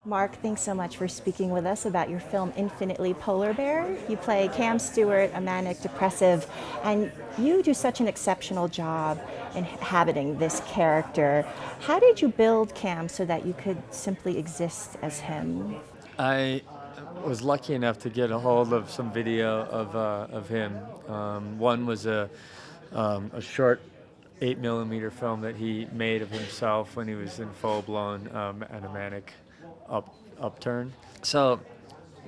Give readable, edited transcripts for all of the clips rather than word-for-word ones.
Mark, thanks so much for speaking with us about your film Infinitely Polar Bear. You play Cam Stewart, a manic depressive, and you do such an exceptional job inhabiting this character. How did you build Cam so that you could simply exist as him? I was lucky enough to get a hold of some video of him. One was a short 8 millimeter film that he made of himself when he was in full blown and a manic upturn. So,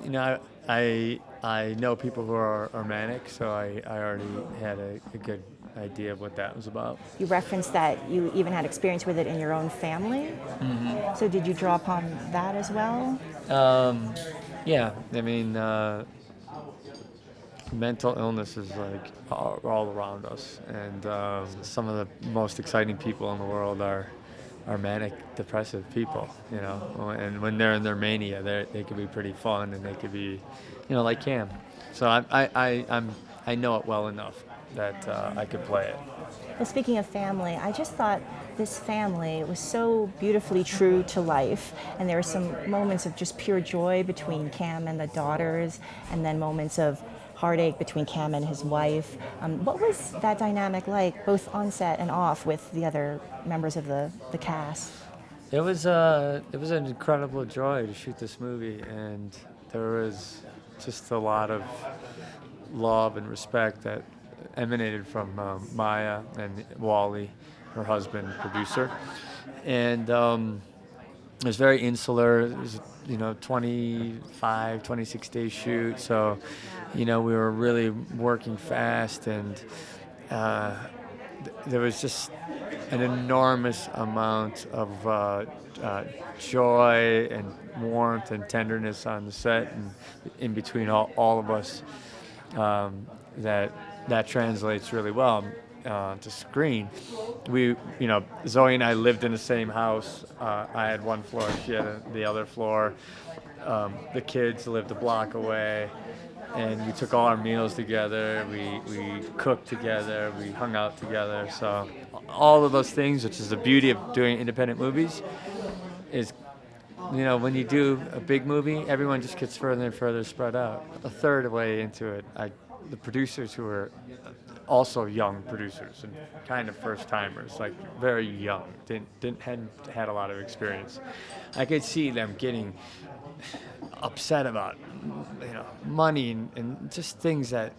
you know, I know people who are manic, so I already had a good idea of what that was about. You referenced that you even had experience with it in your own family. So did you draw upon that as well? Yeah, I mean, mental illness is like all around us, and some of the most exciting people in the world are manic depressive people, you know. And when they're in their mania, they can be pretty fun, and they could be, you know, like Cam. So I know it well enough that I could play it. Well, speaking of family, I just thought this family was so beautifully true to life, and there were some moments of just pure joy between Cam and the daughters, and then moments of heartache between Cam and his wife. What was that dynamic like, both on set and off, with the other members of the cast? It was an incredible joy to shoot this movie, and there was just a lot of love and respect that emanated from Maya and Wally, her husband, producer, and it was very insular. It was, 25, 26 day shoot, so, we were really working fast, and there was just an enormous amount of joy and warmth and tenderness on the set and in between all of us, that translates really well to screen. Zoe and I lived in the same house. I had one floor, she had the other floor. The kids lived a block away, and we took all our meals together. We cooked together. We hung out together. So all of those things, which is the beauty of doing independent movies, is when you do a big movie, everyone just gets further and further spread out. A third of the way into it, the producers, who were also young producers and kind of first timers, like very young, hadn't had a lot of experience. I could see them getting upset about money and just things that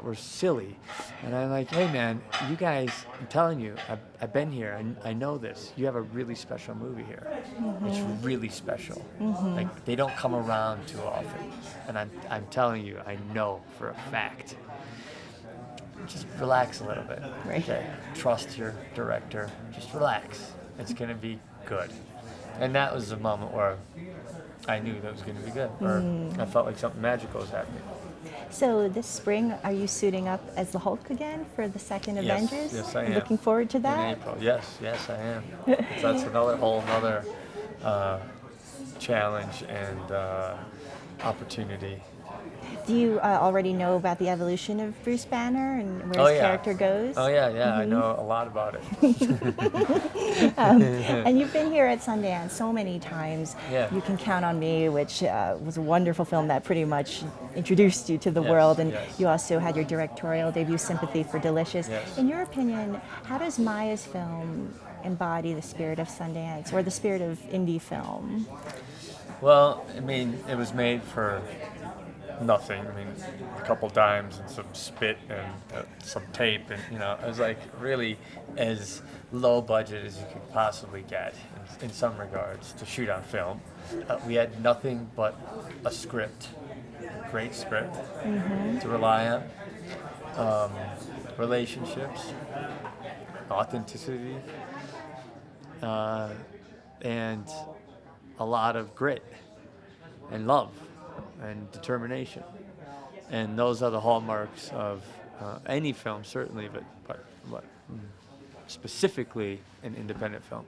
were silly, and I'm like, hey man, you guys, I'm telling you, I've been here, I know this. You have a really special movie here. It's really special. Like, they don't come around too often, and I'm telling you, I know for a fact. Just relax a little bit. Right. Okay. Trust your director. Just relax. It's gonna be good. And that was the moment where I knew that was gonna be good, or I felt like something magical was happening. So this spring, are you suiting up as the Hulk again for the second Avengers? Yes, I I'm am. looking forward to that. In April. Yes, I am. That's another whole challenge and opportunity. Do you already know about the evolution of Bruce Banner and where his character goes? Oh yeah, I know a lot about it. And you've been here at Sundance so many times. Yeah. You Can Count on Me, which was a wonderful film that pretty much introduced you to the Yes, world. And yes. you also had your directorial debut, Sympathy for Delicious. Yes. In your opinion, how does Maya's film embody the spirit of Sundance, or the spirit of indie film? Well, I mean, it was made for nothing. I mean, a couple dimes and some spit and some tape, and it was like really as low budget as you could possibly get in some regards to shoot on film. We had nothing but a script, great script to rely on, relationships, authenticity, and a lot of grit and love and determination, and those are the hallmarks of any film, certainly, but specifically an independent film.